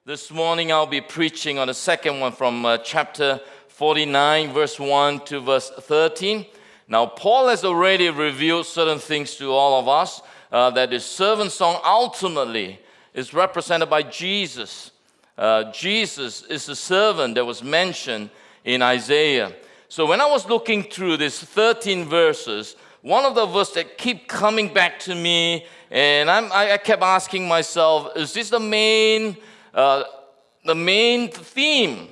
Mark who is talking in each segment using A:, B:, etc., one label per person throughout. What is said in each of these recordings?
A: This morning I'll be preaching on the second one from chapter 49, verse 1 to verse 13. Now, Paul has already revealed certain things to all of us, that the servant song ultimately is represented by Jesus. Jesus is the servant that was mentioned in Isaiah. So when I was looking through these 13 verses, one of the verses that keep coming back to me, and I kept asking myself, is this the main theme?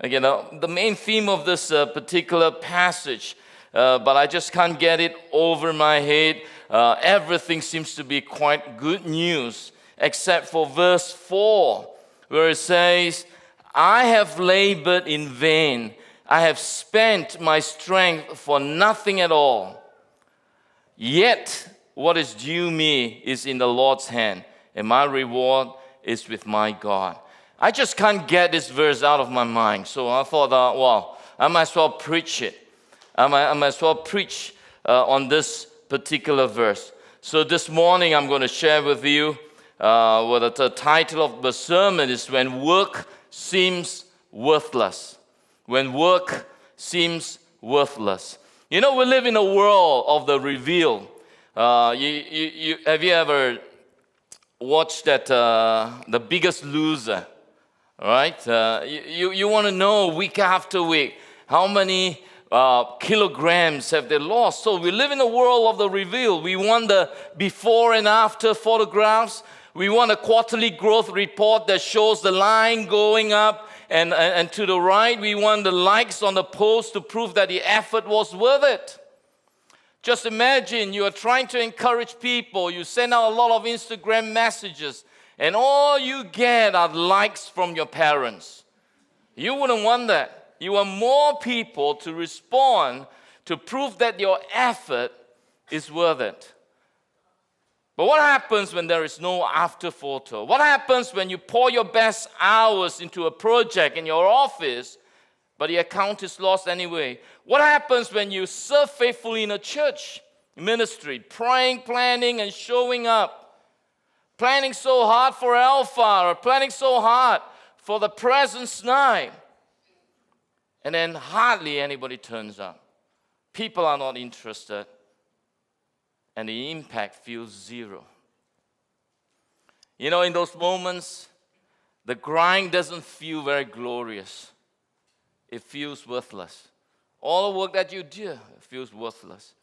A: Again, the main theme of this particular passage, but I just can't get it over my head. Everything seems to be quite good news, except for verse 4, where it says, I have labored in vain. I have spent my strength for nothing at all. Yet what is due me is in the Lord's hand, and my reward is with my God. I just can't get this verse out of my mind. So I thought, I might as well preach it. I might as well preach on this particular verse. So this morning I'm going to share with you what the title of the sermon is, When Work Seems Worthless. When work seems worthless. You know, we live in a world of the reveal. Have you ever watched that The Biggest Loser? Right? You want to know week after week how many kilograms have they lost. So we live in a world of the reveal. We want the before and after photographs. We want a quarterly growth report that shows the line going up and to the right. We want the likes on the post to prove that the effort was worth it. Just imagine you are trying to encourage people. You send out a lot of Instagram messages, and all you get are likes from your parents. You wouldn't want that. You want more people to respond to prove that your effort is worth it. But what happens when there is no after photo? What happens when you pour your best hours into a project in your office, but the account is lost anyway? What happens when you serve faithfully in a church ministry, praying, planning, and showing up? Planning so hard for Alpha, or planning so hard for the presence night, and then hardly anybody turns up. People are not interested, and the impact feels zero. You know, in those moments, the grind doesn't feel very glorious. It feels worthless. All the work that you do feels worthless.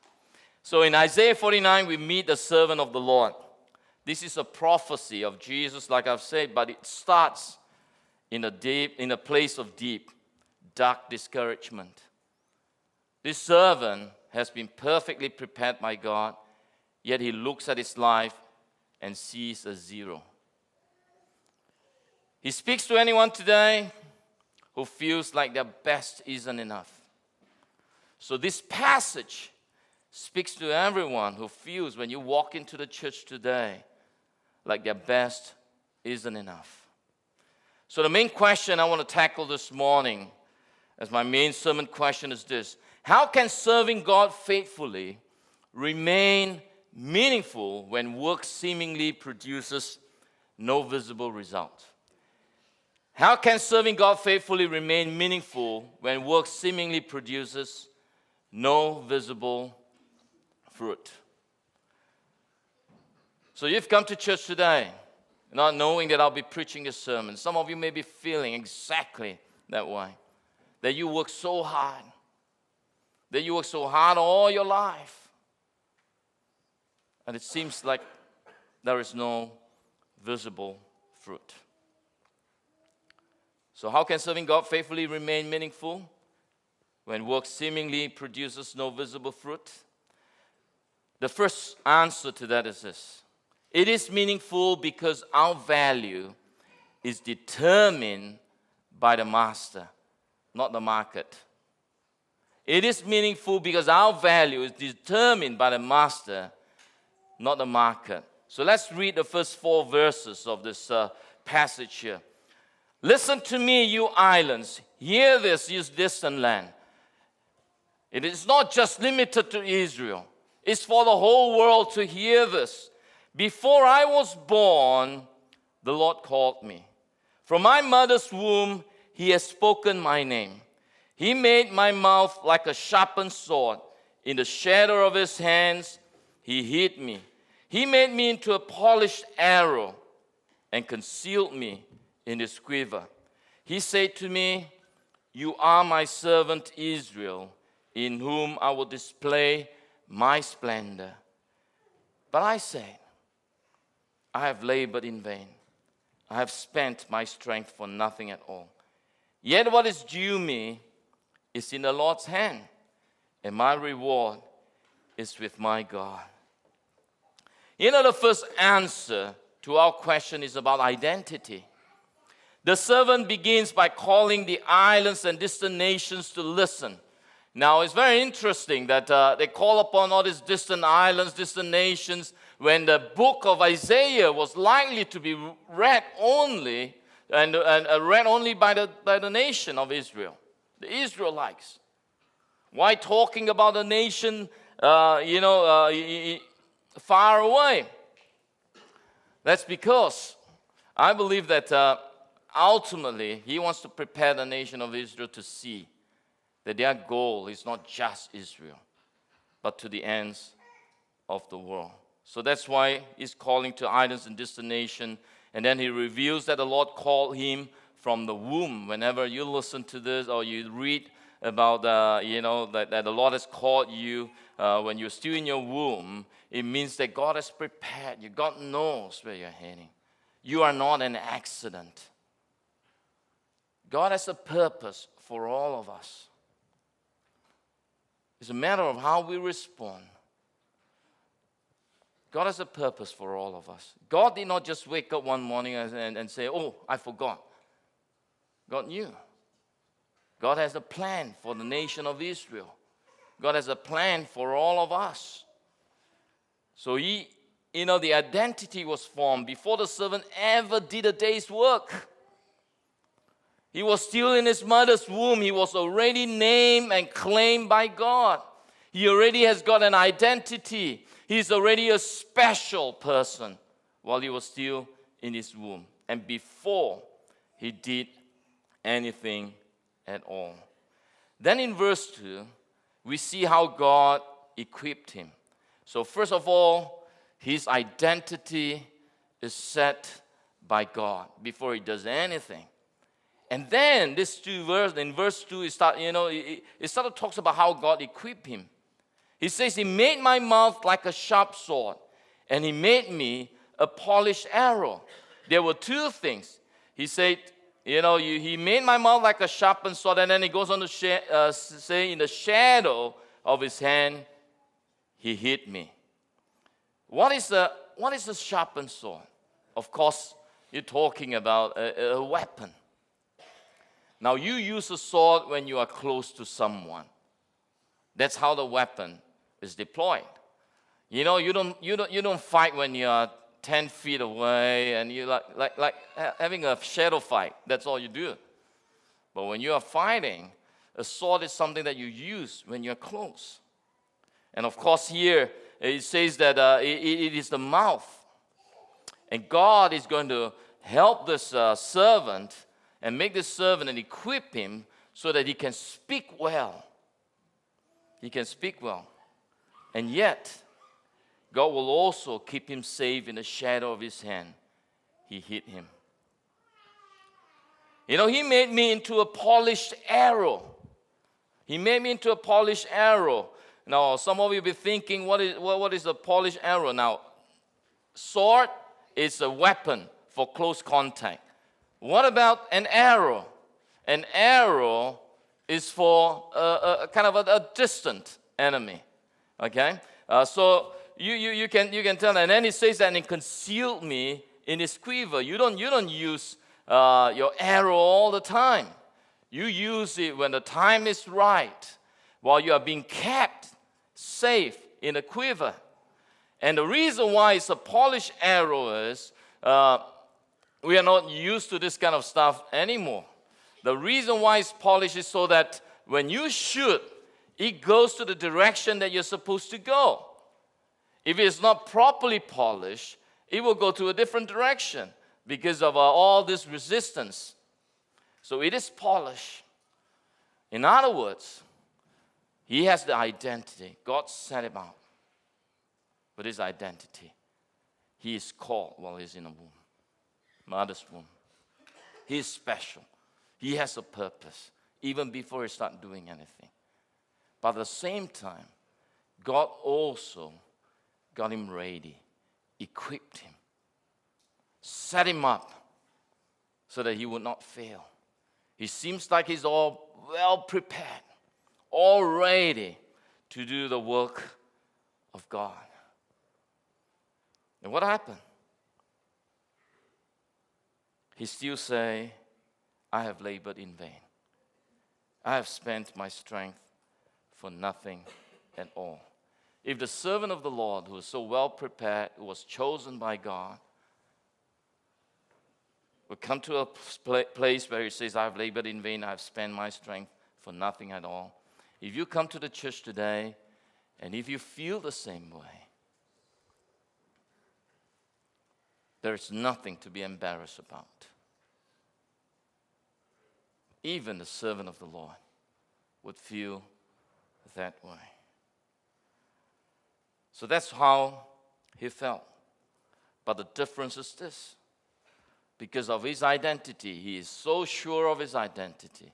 A: So in Isaiah 49, we meet the servant of the Lord. This is a prophecy of Jesus, like I've said, but it starts in a place of deep, dark discouragement. This servant has been perfectly prepared by God, yet he looks at his life and sees a zero. He speaks to anyone today who feels like their best isn't enough. So this passage speaks to everyone who feels when you walk into the church today like their best isn't enough. So the main question I want to tackle this morning as my main sermon question is this: how can serving God faithfully remain meaningful when work seemingly produces no visible result? How can serving God faithfully remain meaningful when work seemingly produces no visible fruit? So you've come to church today not knowing that I'll be preaching a sermon. Some of you may be feeling exactly that way, that you work so hard, all your life, and it seems like there is no visible fruit. So how can serving God faithfully remain meaningful when work seemingly produces no visible fruit? The first answer to that is this: it is meaningful because our value is determined by the master, not the market. It is meaningful because our value is determined by the master, not the market. So let's read the first 4 verses of this passage here. Listen to me, you islands. Hear this, you distant land. It is not just limited to Israel. It's for the whole world to hear this. Before I was born, the Lord called me. From my mother's womb, he has spoken my name. He made my mouth like a sharpened sword. In the shadow of his hands, he hid me. He made me into a polished arrow and concealed me in his quiver. He said to me, you are my servant Israel, in whom I will display my splendor. But I said, I have labored in vain. I have spent my strength for nothing at all. Yet what is due me is in the Lord's hand, and my reward is with my God. The first answer to our question is about identity. The servant begins by calling the islands and distant nations to listen. Now, it's very interesting that they call upon all these distant islands, distant nations, when the book of Isaiah was likely to be read only and read only by the nation of Israel, the Israelites. Why talking about a nation, far away? That's because I believe that ultimately he wants to prepare the nation of Israel to see that their goal is not just Israel, but to the ends of the world. So that's why he's calling to islands and distant nation. And then he reveals that the Lord called him from the womb. Whenever you listen to this or you read about, that the Lord has called you when you're still in your womb, it means that God has prepared you. God knows where you're heading. You are not an accident. God has a purpose for all of us. It's a matter of how we respond. God has a purpose for all of us. God did not just wake up one morning and say, oh, I forgot. God knew. God has a plan for the nation of Israel. God has a plan for all of us. So the identity was formed before the servant ever did a day's work. He was still in his mother's womb. He was already named and claimed by God. He already has got an identity. He's already a special person while he was still in his womb and before he did anything at all. Then in verse 2, we see how God equipped him. So first of all, his identity is set by God before he does anything. And then this in verse 2, it started talks about how God equipped him. He says, he made my mouth like a sharp sword, and he made me a polished arrow. There were two things. He said, he made my mouth like a sharpened sword, and then he goes on to say, in the shadow of his hand, he hid me. What is a sharpened sword? Of course, you're talking about a weapon. Now, you use a sword when you are close to someone. That's how the weapon is deployed. You don't fight when you are 10 feet away and you like having a shadow fight. That's all you do. But when you are fighting, a sword is something that you use when you're close. And of course, here it says that it is the mouth. And God is going to help this servant and make this servant and equip him so that he can speak well. He can speak well. And yet, God will also keep him safe in the shadow of his hand. He hid him. He made me into a polished arrow. He made me into a polished arrow. Now, some of you will be thinking, what is a polished arrow? Now, sword is a weapon for close contact. What about an arrow? An arrow is for a kind of a distant enemy. Okay? So you can tell. And then he says that he concealed me in his quiver. You don't use your arrow all the time. You use it when the time is right, while you are being kept safe in a quiver. And the reason why it's a polished arrow is we are not used to this kind of stuff anymore. The reason why it's polished is so that when you shoot, it goes to the direction that you're supposed to go. If it's not properly polished, it will go to a different direction. because of all this resistance. So it is polished. In other words, he has the identity. God set him out with his identity. He is called while he's in a womb, mother's womb. He is special. He has a purpose, even before he starts doing anything. But at the same time, God also got him ready, equipped him, set him up so that he would not fail. He seems like he's all well prepared, all ready to do the work of God. And what happened? He still say, I have labored in vain. I have spent my strength for nothing at all. If the servant of the Lord, who was so well prepared, who was chosen by God, would come to a place where he says, I have labored in vain, I have spent my strength for nothing at all. If you come to the church today, and if you feel the same way, there is nothing to be embarrassed about. Even the servant of the Lord would feel that way. So that's how he felt. But the difference is this. Because of his identity, he is so sure of his identity.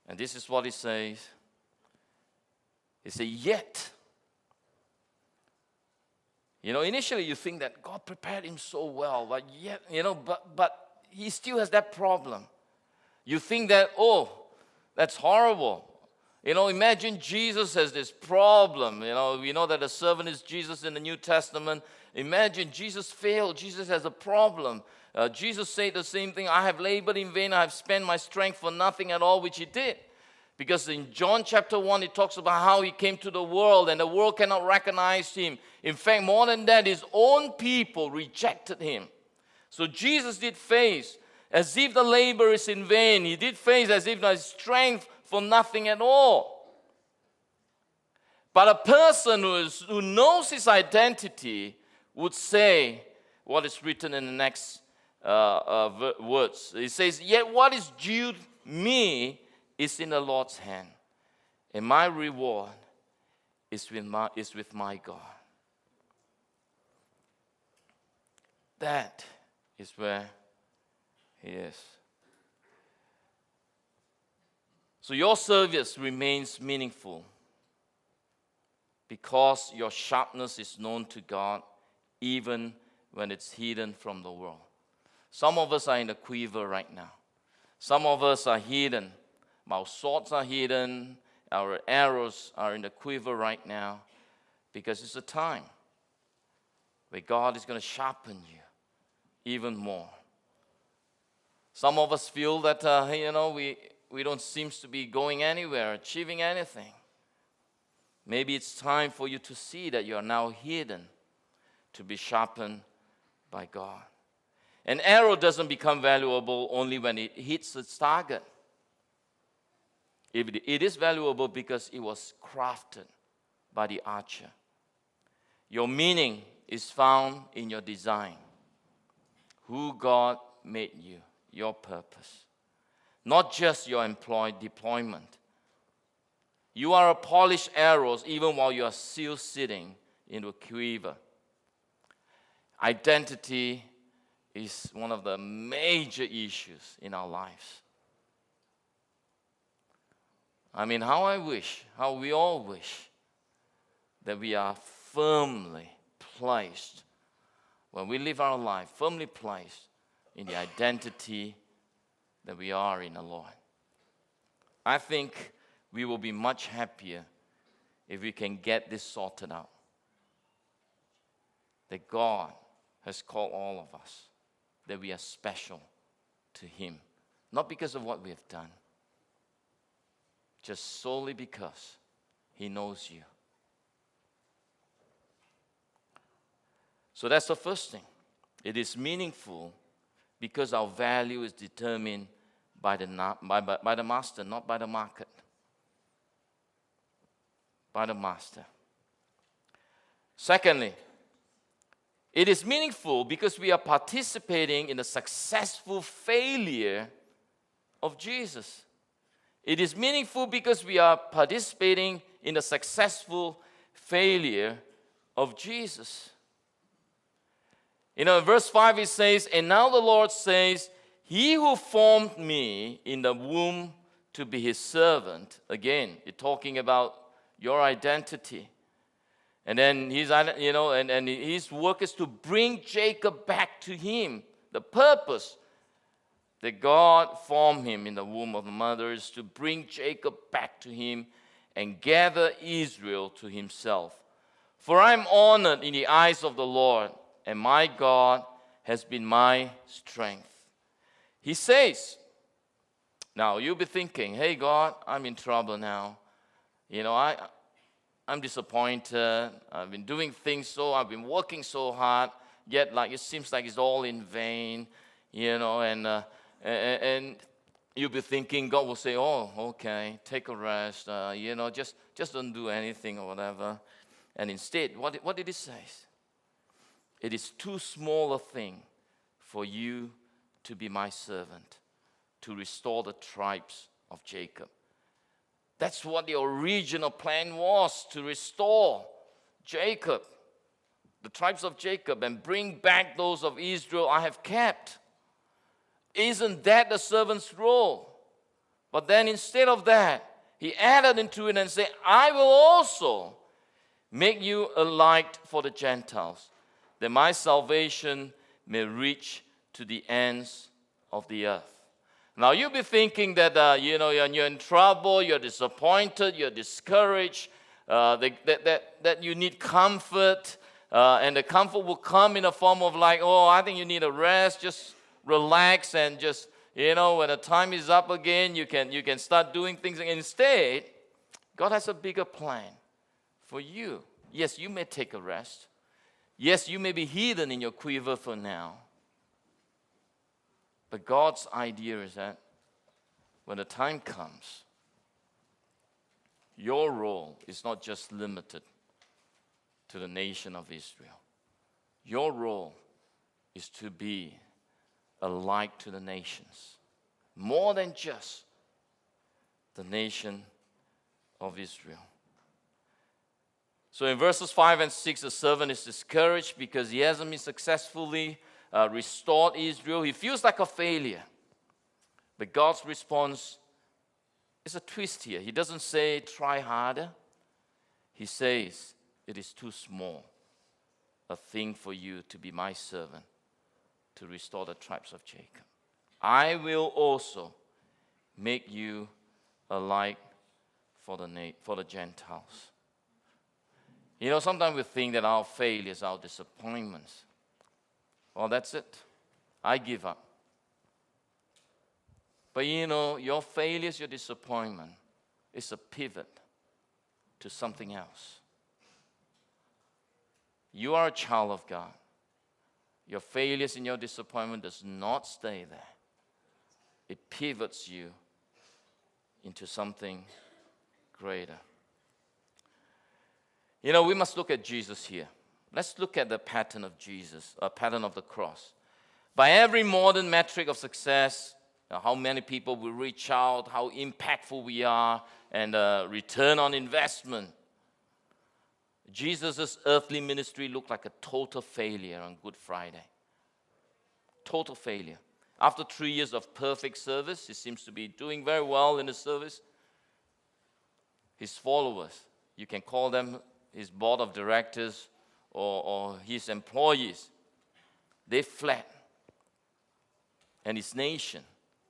A: And this is what he says. He says, yet. Initially you think that God prepared him so well, but yet, but he still has that problem. You think that, that's horrible. Imagine Jesus has this problem. We know that the servant is Jesus in the New Testament. Imagine Jesus failed. Jesus has a problem. Jesus said the same thing. I have labored in vain. I have spent my strength for nothing at all, which he did. Because in John chapter 1, it talks about how he came to the world and the world cannot recognize him. In fact, more than that, his own people rejected him. So Jesus did face as if the labor is in vain. He did face as if his strength for nothing at all. But a person who knows his identity would say what is written in the next words. He says, yet what is due me is in the Lord's hand, and my reward is with my God. That is where he is. So your service remains meaningful because your sharpness is known to God even when it's hidden from the world. Some of us are in the quiver right now. Some of us are hidden. Our swords are hidden. Our arrows are in the quiver right now because it's a time where God is going to sharpen you even more. Some of us feel that, we don't seem to be going anywhere, achieving anything. Maybe it's time for you to see that you are now hidden to be sharpened by God. An arrow doesn't become valuable only when it hits its target. It is valuable because it was crafted by the archer. Your meaning is found in your design, who God made you, your purpose, not just your deployment. You are a polished arrow even while you are still sitting in a quiver. Identity is one of the major issues in our lives. how we all wish that we are firmly placed, when we live our life, firmly placed in the identity that we are in the Lord. I think we will be much happier if we can get this sorted out. That God has called all of us, that we are special to Him. Not because of what we have done, just solely because He knows you. So that's the first thing. It is meaningful because our value is determined by the master, not by the market. By the master. Secondly, It is meaningful because we are participating in the successful failure of Jesus. It is meaningful because we are participating in the successful failure of Jesus. In verse 5 it says, "And now the Lord says, He who formed me in the womb to be His servant." Again, it's talking about your identity. And then and His work is to bring Jacob back to Him. The purpose that God formed him in the womb of the mother is to bring Jacob back to Him and gather Israel to Himself. "For I am honored in the eyes of the Lord, and my God has been my strength." He says, now you'll be thinking, "Hey God, I'm in trouble now. I'm disappointed. I've been doing things I've been working so hard, yet it seems like it's all in vain, and you'll be thinking, God will say, "Oh, okay, take a rest, just don't do anything or whatever." And instead, what did He say? "It is too small a thing for you to be my servant, to restore the tribes of Jacob." That's what the original plan was, to restore Jacob, the tribes of Jacob, and bring back those of Israel I have kept. Isn't that the servant's role? But then instead of that, He added into it and said, "I will also make you a light for the Gentiles, that my salvation may reach to the ends of the earth." Now you'll be thinking that you're in trouble, you're disappointed, you're discouraged, that you need comfort, and the comfort will come in the form of I think you need a rest, just relax, and just when the time is up again, you can start doing things. Instead, God has a bigger plan for you. Yes, you may take a rest. Yes, you may be hidden in your quiver for now. But God's idea is that when the time comes, your role is not just limited to the nation of Israel. Your role is to be a light to the nations, more than just the nation of Israel. So in verses 5 and 6, the servant is discouraged because he hasn't been successfully restored Israel. He feels like a failure. But God's response is a twist here. He doesn't say, "Try harder." He says, "It is too small a thing for you to be my servant, to restore the tribes of Jacob. I will also make you a light for the Gentiles." Sometimes we think that our failures, our disappointments, well, that's it. I give up. But your failures, your disappointment is a pivot to something else. You are a child of God. Your failures and your disappointment does not stay there. It pivots you into something greater. We must look at Jesus here. Let's look at the pattern of Jesus, a pattern of the cross. By every modern metric of success, how many people we reach out, how impactful we are, and return on investment, Jesus' earthly ministry looked like a total failure on Good Friday. Total failure. After 3 years of perfect service, he seems to be doing very well in the service. His followers, you can call them his board of directors or his employees, they fled. And his nation,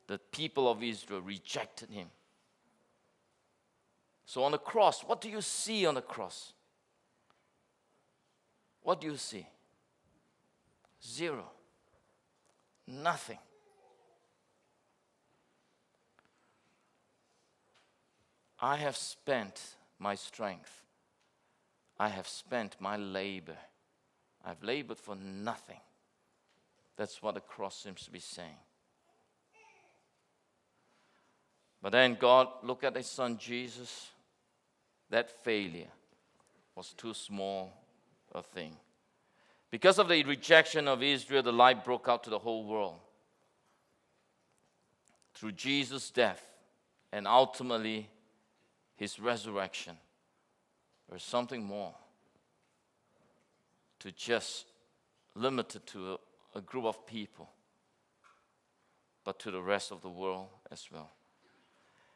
A: the people of Israel, rejected him. So on the cross, what do you see on the cross? What do you see? Zero. Nothing. I have spent my strength. I have spent my labor. I've labored for nothing. That's what the cross seems to be saying. But then God looked at his son Jesus. That failure was too small a thing. Because of the rejection of Israel, the light broke out to the whole world. Through Jesus' death and ultimately his resurrection, there's something more to just limited to a group of people, but to the rest of the world as well.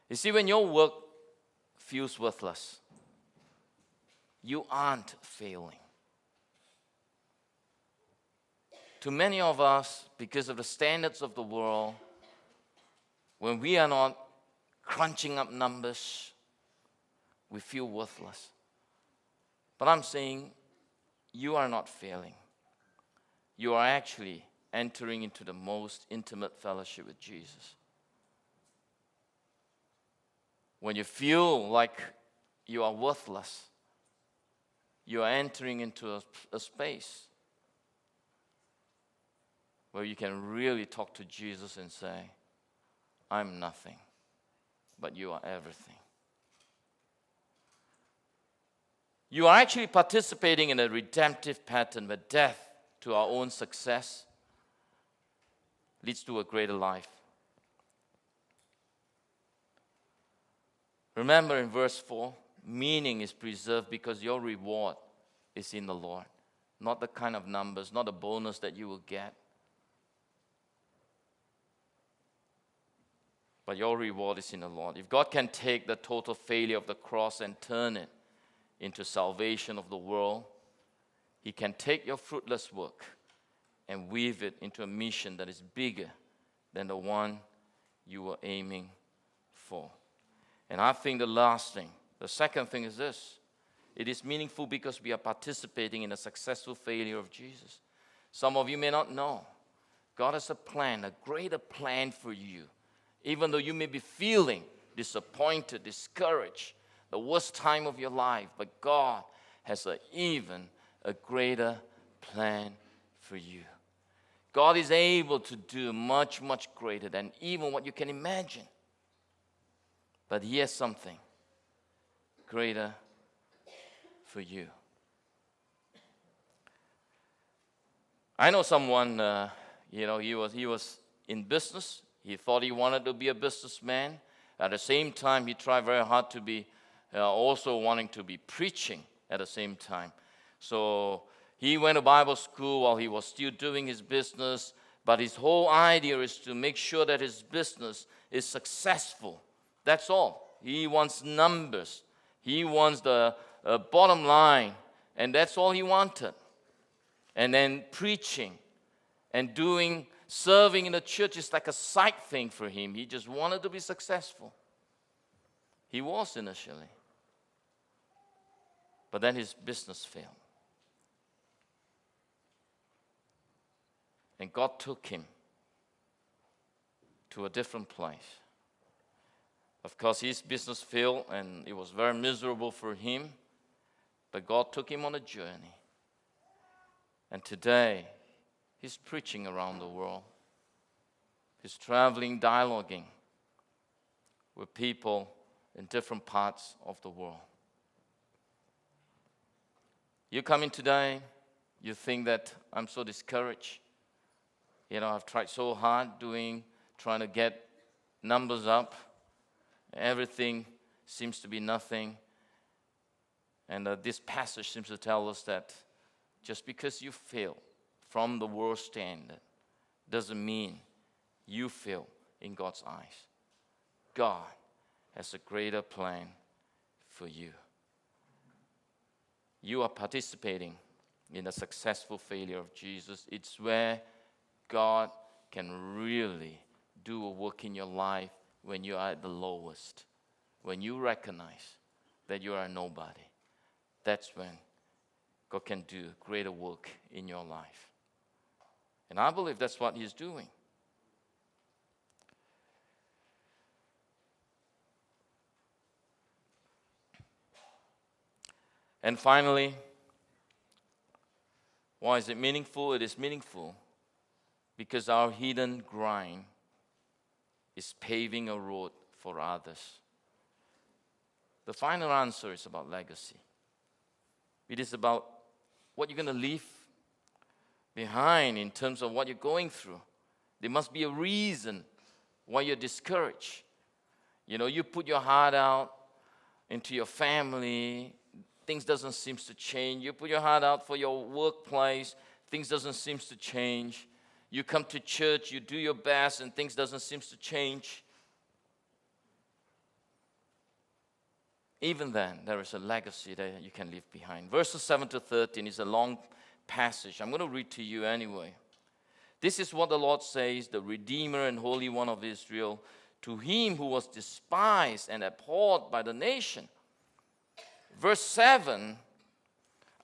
A: You see, when your work feels worthless, you aren't failing. To many of us, because of the standards of the world, when we are not crunching up numbers, we feel worthless. But I'm saying you are not failing. You are actually entering into the most intimate fellowship with Jesus. When you feel like you are worthless, you are entering into a space where you can really talk to Jesus and say, I'm nothing, but you are everything. You are actually participating in a redemptive pattern where death to our own success leads to a greater life. Remember in verse 4, meaning is preserved because your reward is in the Lord. Not the kind of numbers, not a bonus that you will get. But your reward is in the Lord. If God can take the total failure of the cross and turn it into salvation of the world, He can take your fruitless work and weave it into a mission that is bigger than the one you were aiming for. And I think the second thing is this. It is meaningful because we are participating in a successful failure of Jesus. Some of you may not know. God has a plan, a greater plan for you. Even though you may be feeling disappointed, discouraged, the worst time of your life, but God has even a greater plan for you. God is able to do much, much greater than even what you can imagine. But He has something greater for you. I know someone, he was in business. He thought he wanted to be a businessman. At the same time, he tried very hard to be also wanting to be preaching at the same time. So he went to Bible school while he was still doing his business. But his whole idea is to make sure that his business is successful. That's all. He wants numbers. He wants the bottom line. And that's all he wanted. And then preaching and serving in the church is like a side thing for him. He just wanted to be successful. He was initially. But then his business failed. And God took him to a different place. Of course, his business failed and it was very miserable for him. But God took him on a journey. And today, he's preaching around the world. He's traveling, dialoguing with people in different parts of the world. You come in today, you think that I'm so discouraged. I've tried so hard trying to get numbers up. Everything seems to be nothing. And this passage seems to tell us that just because you fail from the world standard doesn't mean you fail in God's eyes. God has a greater plan for you. You are participating in the successful failure of Jesus. It's where God can really do a work in your life when you are at the lowest. When you recognize that you are a nobody. That's when God can do greater work in your life. And I believe that's what He's doing. And finally, why is it meaningful? It is meaningful because our hidden grind is paving a road for others. The final answer is about legacy. It is about what you're going to leave behind in terms of what you're going through. There must be a reason why you're discouraged. You put your heart out into your family, things doesn't seem to change. You put your heart out for your workplace, things doesn't seem to change. You come to church, you do your best, and things doesn't seem to change. Even then, there is a legacy that you can leave behind. Verses 7 to 13 is a long passage. I'm going to read to you anyway. This is what the Lord says, the Redeemer and Holy One of Israel, to him who was despised and abhorred by the nation. Verse 7,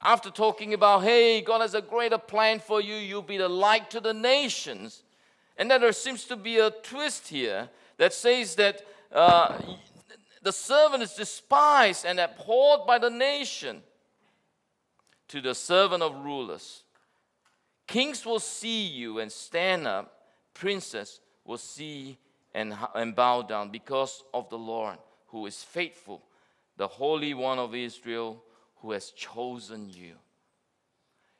A: after talking about, hey, God has a greater plan for you, you'll be the light to the nations. And then there seems to be a twist here that says that the servant is despised and abhorred by the nation. To the servant of rulers, kings will see you and stand up, princes will see and bow down because of the Lord who is faithful, the Holy One of Israel who has chosen you.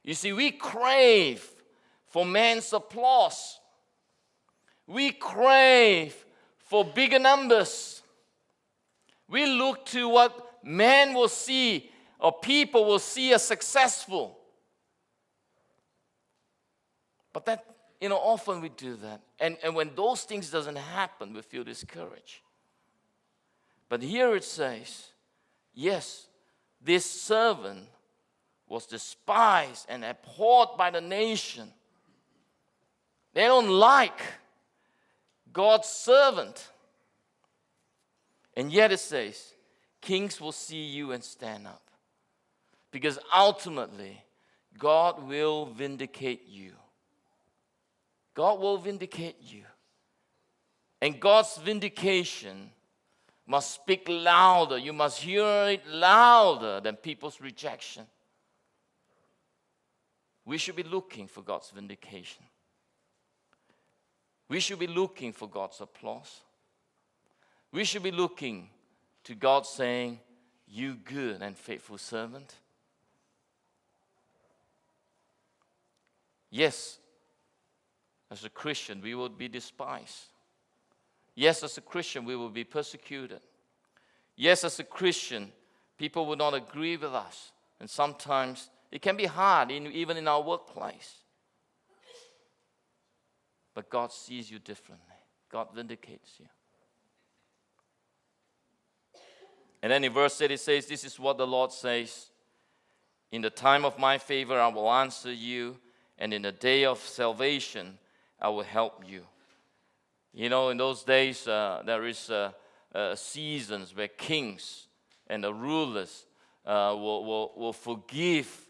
A: You see, we crave for man's applause. We crave for bigger numbers. We look to what man will see or people will see as successful. But that, often we do that. And when those things doesn't happen, we feel discouraged. But here it says, yes, this servant was despised and abhorred by the nation. They don't like God's servant. And yet it says, kings will see you and stand up. Because ultimately, God will vindicate you. God will vindicate you. And God's vindication must speak louder. You must hear it louder than people's rejection. We should be looking for God's vindication. We should be looking for God's applause. We should be looking to God saying, you good and faithful servant. Yes, as a Christian, we will be despised. Yes, as a Christian, we will be persecuted. Yes, as a Christian, people will not agree with us. And sometimes it can be hard, even in our workplace. But God sees you differently. God vindicates you. And then in verse 8 it says, this is what the Lord says. In the time of my favor I will answer you, and in the day of salvation I will help you. In those days there is seasons where kings and the rulers will forgive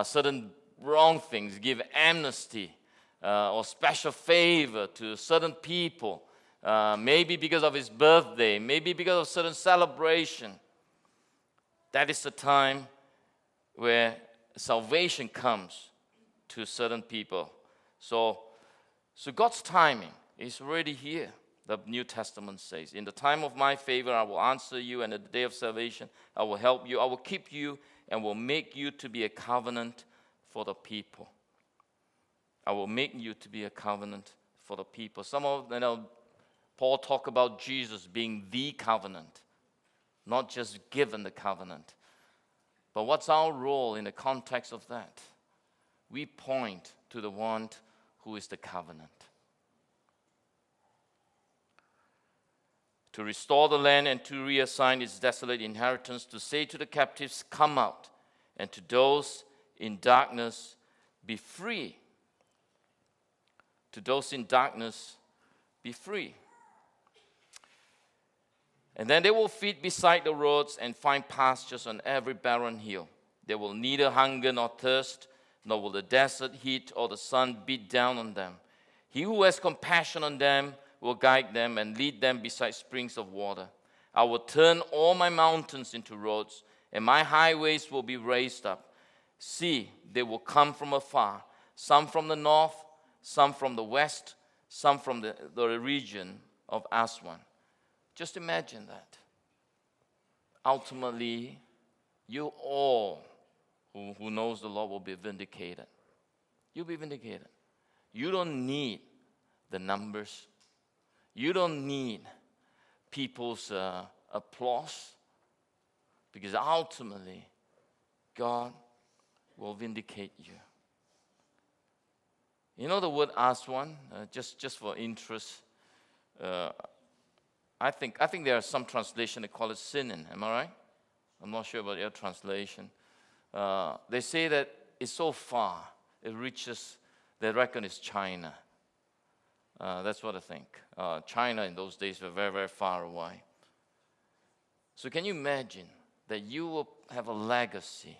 A: certain wrong things, give amnesty or special favor to certain people. Maybe because of his birthday, maybe because of certain celebration. That is the time where salvation comes to certain people. So God's timing is already here. The New Testament says, in the time of my favor I will answer you, and in the day of salvation I will help you. I will keep you and will make you to be a covenant for the people. I will make you to be a covenant for the people. Paul talked about Jesus being the covenant, not just given the covenant. But what's our role in the context of that? We point to the one who is the covenant. To restore the land and to reassign its desolate inheritance, to say to the captives, come out, and to those in darkness, be free. To those in darkness, be free. And then they will feed beside the roads and find pastures on every barren hill. They will neither hunger nor thirst, nor will the desert heat or the sun beat down on them. He who has compassion on them will guide them and lead them beside springs of water. I will turn all my mountains into roads, and my highways will be raised up. See, they will come from afar, some from the north, some from the west, some from the region of Aswan. Just imagine that. Ultimately, you all who knows the Lord will be vindicated. You'll be vindicated. You don't need the numbers. You don't need people's applause, because ultimately, God will vindicate you. You know the word aswan, just for interest. I think there are some translation that call it sinin. Am I right? I'm not sure about your translation. They say that it's so far, it reaches, they reckon it's China. That's what I think. China in those days were very, very far away. So can you imagine that you will have a legacy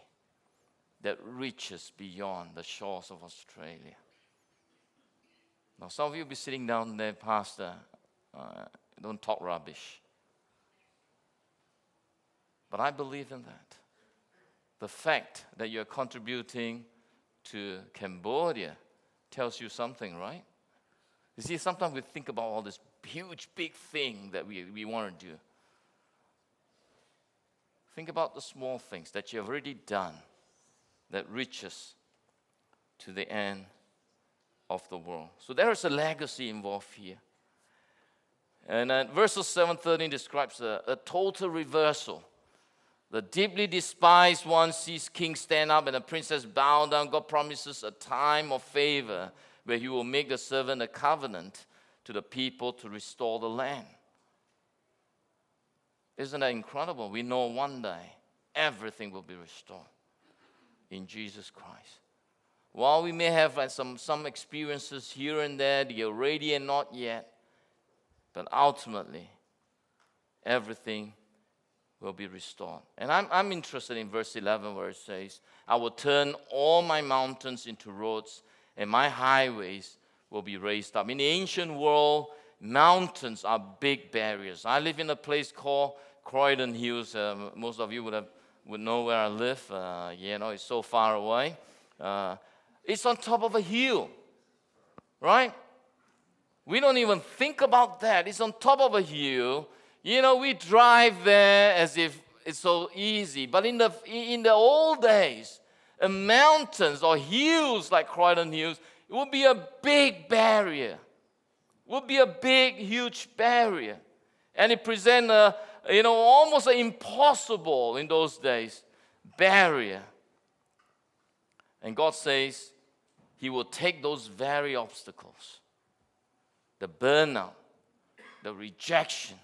A: that reaches beyond the shores of Australia? Now, some of you will be sitting down there, Pastor, don't talk rubbish. But I believe in that. The fact that you're contributing to Cambodia tells you something, right? You see, sometimes we think about all this huge, big thing that we want to do. Think about the small things that you have already done that reaches to the end of the world. So there is a legacy involved here. And verses 7-13 describes a total reversal. The deeply despised one sees king stand up and the princess bow down. God promises a time of favor where he will make the servant a covenant to the people to restore the land. Isn't that incredible? We know one day everything will be restored in Jesus Christ. While we may have some experiences here and there, the already and not yet, but ultimately, everything will be restored. And I'm interested in verse 11 where it says, I will turn all my mountains into roads, and my highways will be raised up. In the ancient world, mountains are big barriers. I live in a place called Croydon Hills. Most of you would know where I live. It's so far away. It's on top of a hill, right? We don't even think about that. It's on top of a hill. We drive there as if it's so easy. But in the old days, mountains or hills like Croydon Hills, it would be a big barrier. It would be a big, huge barrier. And it presents almost an impossible in those days barrier. And God says He will take those very obstacles, the burnout, the rejection,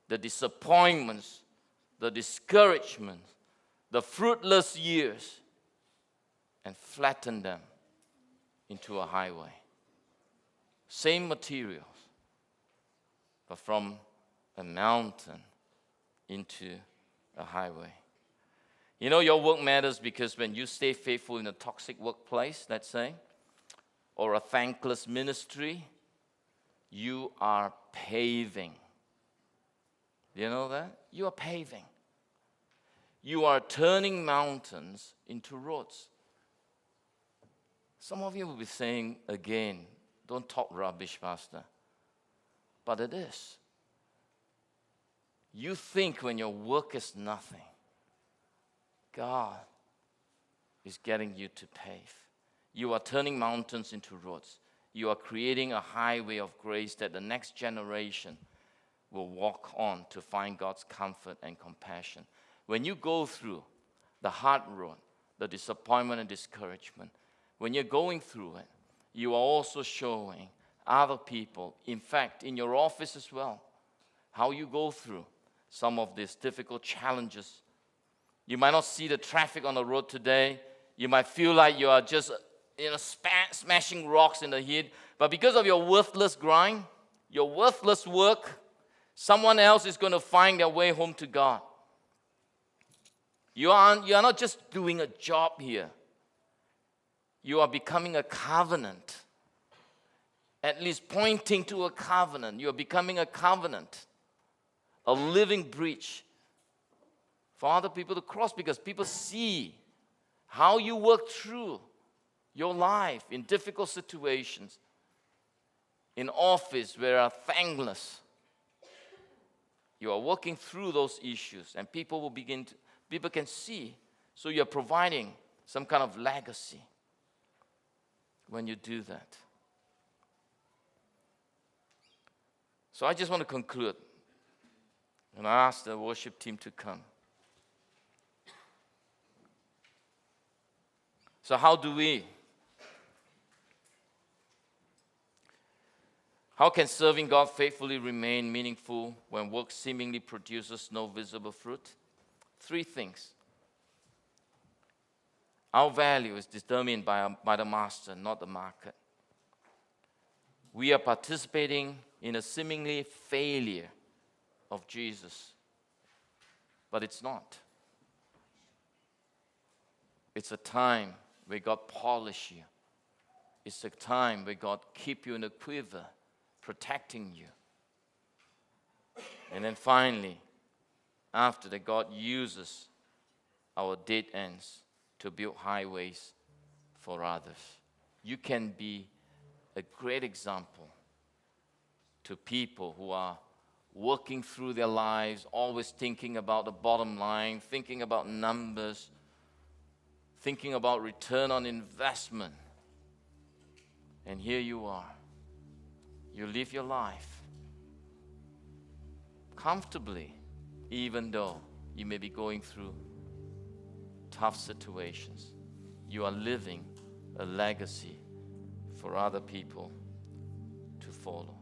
A: the disappointments, the discouragement, the fruitless years, and flatten them into a highway. Same materials, but from a mountain into a highway. Your work matters because when you stay faithful in a toxic workplace, let's say, or a thankless ministry, you are paving. Do you know that? You are paving. You are turning mountains into roads. Some of you will be saying again, don't talk rubbish, Pastor. But it is. You think when your work is nothing, God is getting you to pave. You are turning mountains into roads. You are creating a highway of grace that the next generation will walk on to find God's comfort and compassion. When you go through the hard road, the disappointment and discouragement, when you're going through it, you are also showing other people, in fact, in your office as well, how you go through some of these difficult challenges. You might not see the traffic on the road today. You might feel like you are just smashing rocks in the heat. But because of your worthless grind, your worthless work, someone else is going to find their way home to God. You are not just doing a job here. You are becoming a covenant. At least pointing to a covenant. You are becoming a covenant. A living bridge for other people to cross, because people see how you work through your life in difficult situations, in office where are thankless. You are working through those issues, and people can see. So you're providing some kind of legacy. when you do that. So I just want to conclude. And I ask the worship team to come. So how can serving God faithfully remain meaningful when work seemingly produces no visible fruit? 3 things. Our value is determined by the master, not the market. We are participating in a seemingly failure of Jesus, but it's not. It's a time where God polish you. It's a time where God keep you in a quiver, protecting you. And then finally, after that, God uses our dead ends to build highways for others. You can be a great example to people who are working through their lives, always thinking about the bottom line, thinking about numbers, thinking about return on investment. And here you are. You live your life comfortably, even though you may be going through tough situations. You are living a legacy for other people to follow.